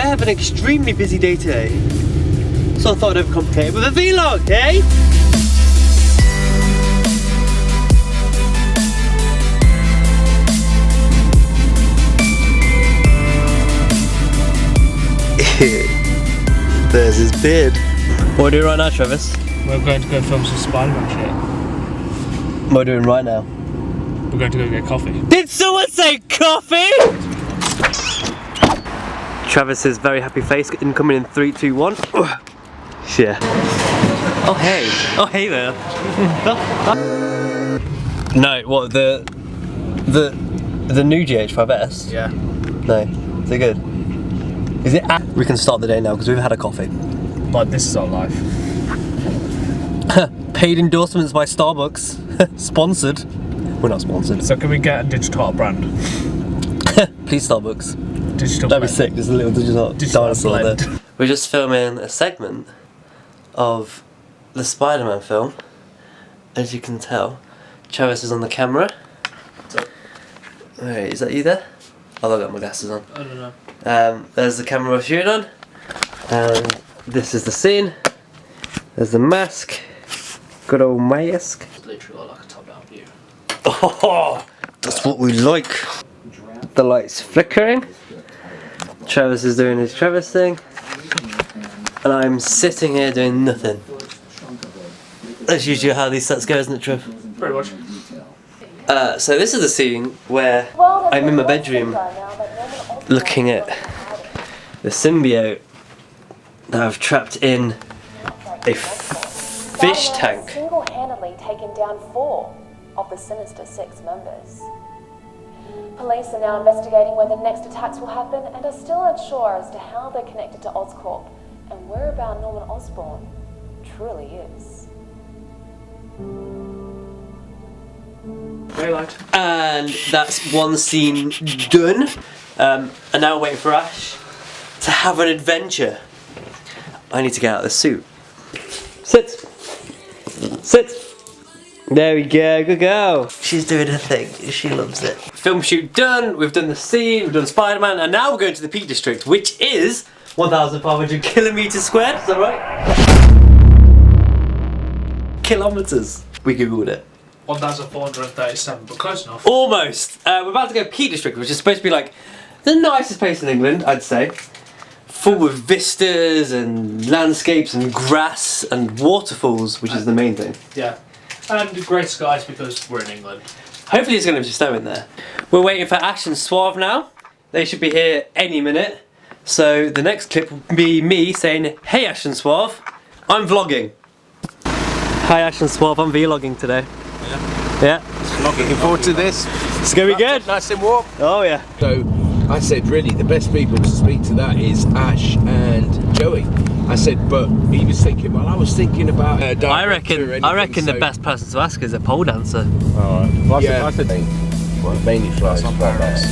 have an extremely busy day today, so I thought I'd overcomplicate it with a vlog, eh? There's his beard. What are we doing right now, Travis? We're going to go film some Spider-Man shit. What are we doing right now? We're going to go get coffee. Did someone say coffee? Travis's very happy face incoming in 3, 2, 1. Yeah. Oh hey. Oh hey there. No, what the new GH5S? Yeah. No. Is it good? Is it? We can start the day now because we've had a coffee. But this is our life. Paid endorsements by Starbucks. Sponsored. We're not sponsored. So can we get a digital brand? Please Starbucks. Digital That'd be blend. sick. There's a little digital dinosaur blend. there. We're just filming a segment of the Spider-Man film. As you can tell, Travis is on the camera. Wait, is that you there? Oh, I've got my glasses on. I don't know. There's the camera we're shooting on. And this is the scene. There's the mask. Good old mask. It's literally like a top-down view. Oh, that's what we like. The light's flickering. Travis is doing his Travis thing. And I'm sitting here doing nothing. That's usually how these sets go, isn't it, Trev? Pretty much. So this is the scene where I'm in my bedroom looking at the symbiote that I've trapped in a fish tank. Single-handedly taken down 4 of the Sinister Six members. Police are now investigating where the next attacks will happen and are still unsure as to how they're connected to Oscorp and whereabout Norman Osborn truly is. Daylight. And that's one scene done. And now we're waiting for Ash to have an adventure. I need to get out of the suit. Sit. Sit. There we go, good girl. She's doing her thing, she loves it. Film shoot done, we've done the scene, we've done Spider-Man, and now we're going to the Peak District, which is 1,500 kilometres squared, is that right? Kilometres. We googled it. 1,437, but close enough. Almost. We're about to go Peak District, which is supposed to be like the nicest place in England, I'd say. Full with vistas and landscapes and grass and waterfalls, which is the main thing. Yeah. And great skies because we're in England. Hopefully it's going to be snow in there. We're waiting for Ash and Suave now. They should be here any minute. So the next clip will be me saying, hey Ash and Suave, I'm vlogging. Hi Ash and Suave, I'm vlogging today. Yeah. Looking forward to this. It's going to be good. Nice and warm. Oh yeah. So I said really the best people to speak to that is Ash and Joey. I said, but he was thinking, well I was thinking about I reckon the best person to ask is a pole dancer. Alright. Well, yeah. Mainly flies. It's not paradise.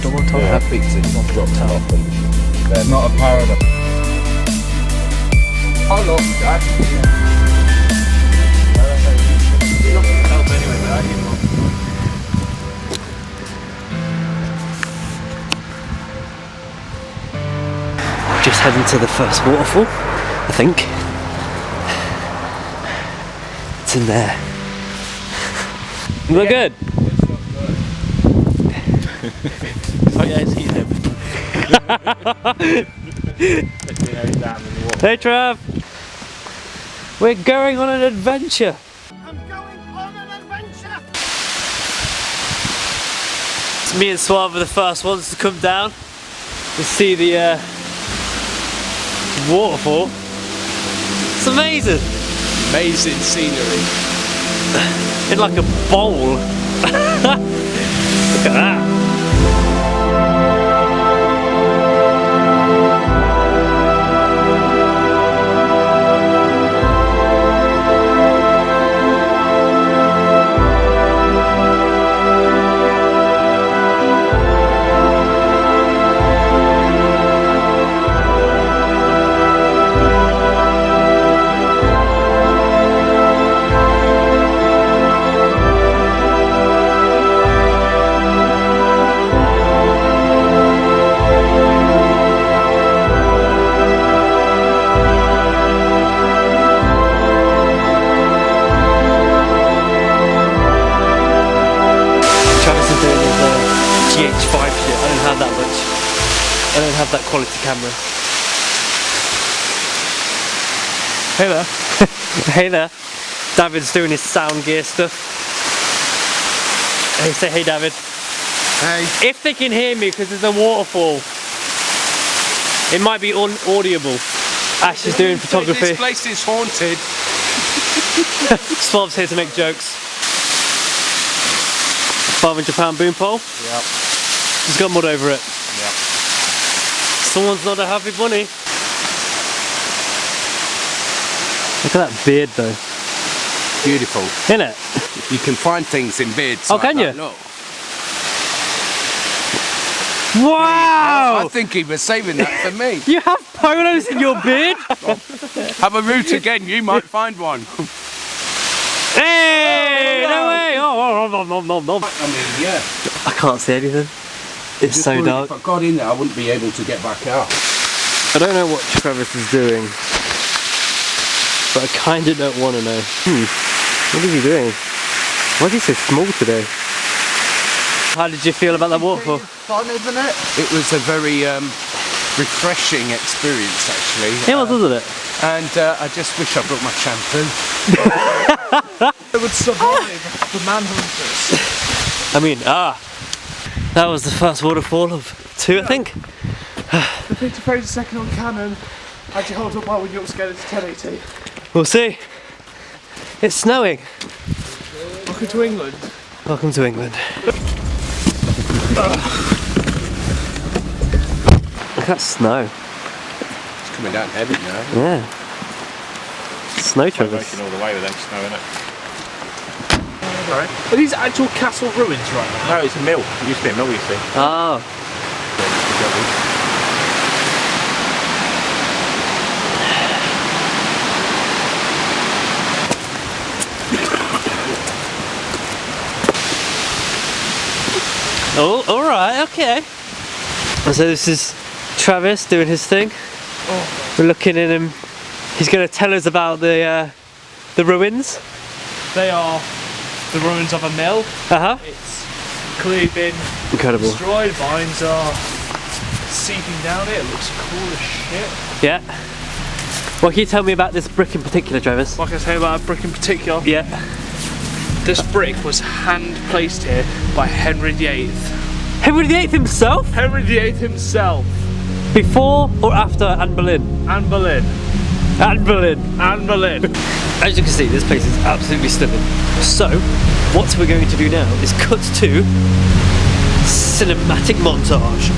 Double top. That beats it. It's not dropped off and It's not a paradise. I love that. Just heading to the first waterfall, I think. It's in there. Look good. Oh yeah, it's heated. Hey Trav! We're going on an adventure! I'm going on an adventure! It's me and Suave are the first ones to come down to see the waterfall. It's amazing! Amazing scenery. In like a bowl. Look at that! GH5 shit. I don't have that much. I don't have that quality camera. Hey there. Hey there. David's doing his sound gear stuff. Hey, say hey, David. Hey. If they can hear me because there's a waterfall, it might be unaudible. Ash is doing photography. This place is haunted. Suave's here to make jokes. £500 boom pole. Yep. Just got mud over it. Yep. Someone's not a happy bunny. Look at that beard though. Beautiful. Isn't it? You can find things in beards. Oh, like can that. you? Look. Wow! I think he was saving that for me. You have polos in your beard? Have a root again, you might find one. Hey! No way! Oh, no. I mean, yeah. I can't see anything. It's Just so worried dark. If I got in there, I wouldn't be able to get back out. I don't know what Teravis is doing, but I kinda don't want to know. What is he doing? Why is he so small today? How did you feel about that waterfall? Fun, isn't it? It was a very refreshing experience, actually. It was, wasn't it? And I just wish I brought my shampoo. It would survive the manhunters. I mean, that was the first waterfall of 2, I think. The thing to praise a second on Canon. How'd you hold up well when you upscaled it to 1080? We'll see. It's snowing. Welcome to England. Welcome to England. Look at that snow. It's coming down heavy now. Yeah. Snow Teravis. all the way with them snow in it. Are these actual castle ruins right now? No, it's a mill. It used to be a mill, you see. Oh. Oh, alright, okay. So this is Travis doing his thing. We're looking at him. He's going to tell us about the ruins. They are the ruins of a mill. It's clearly been Incredible. destroyed. Vines are seeping down it. It looks cool as shit. Yeah. What can you tell me about this brick in particular, Travis? Like I say about a brick in particular, Yeah. this brick was hand placed here by Henry VIII. Henry VIII himself? Henry VIII himself. Before or after Anne Boleyn? And Berlin. Anne Boleyn. And Berlin. As you can see, this place is absolutely stunning. So, what we're going to do now is cut to cinematic montage.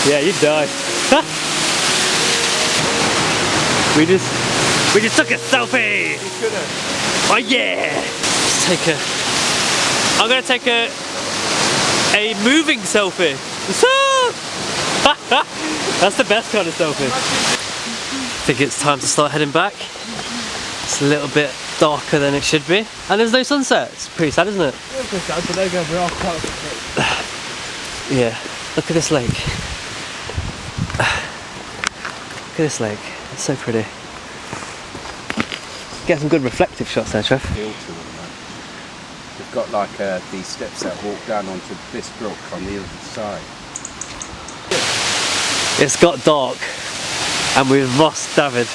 Yeah, you die. we just took a selfie. Oh yeah. Let's take a. I'm gonna take a moving selfie. That's the best kind of selfie. I think it's time to start heading back. It's a little bit darker than it should be, and there's no sunset. It's pretty sad, isn't it? Yeah. Look at this lake. Look at this lake, it's so pretty. Get some good reflective shots there, Trev. We've got like these steps that walk down onto this brook on the other side. It's got dark and we've lost Dafydd.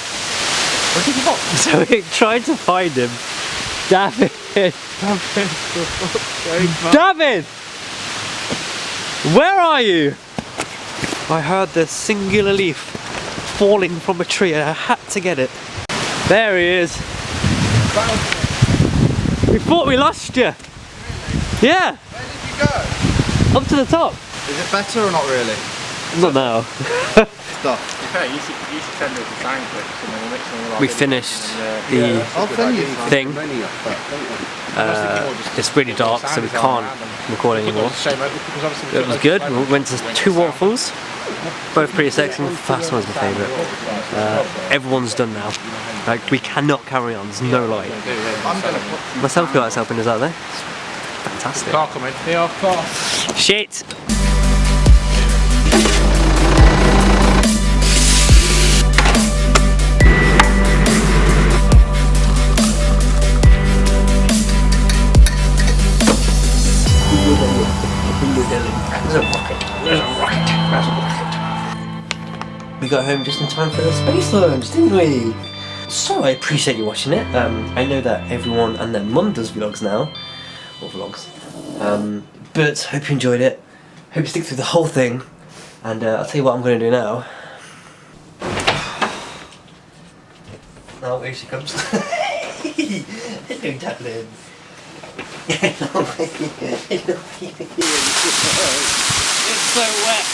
Where did he go? So we're trying to find him. Dafydd! Dafydd! Where are you? I heard the singular leaf falling from a tree and I had to get it. There he is. We thought we lost you. Yeah. Where did you go? Up to the top. Is it better or not really? Not now. Stuff. Okay, you should send us the sign clips and then we'll mix them all up. We finished the I'll send you thing. It's really dark, so we can't record anymore. It was good. We went to 2 waterfalls. Both pretty sexy. The first one's my favourite. Everyone's done now. Like, we cannot carry on. There's no light. My selfie light's helping us out there. It's fantastic. Car coming. Yeah, car. Shit! We got home just in time for the space launch, didn't we? So I appreciate you watching it. I know that everyone and their mum does vlogs now, or vlogs. But hope you enjoyed it. Hope you stick through the whole thing. And I'll tell you what I'm going to do now. Oh, here she comes. Hello, darling. Hello, baby. Hello, baby. It's so wet.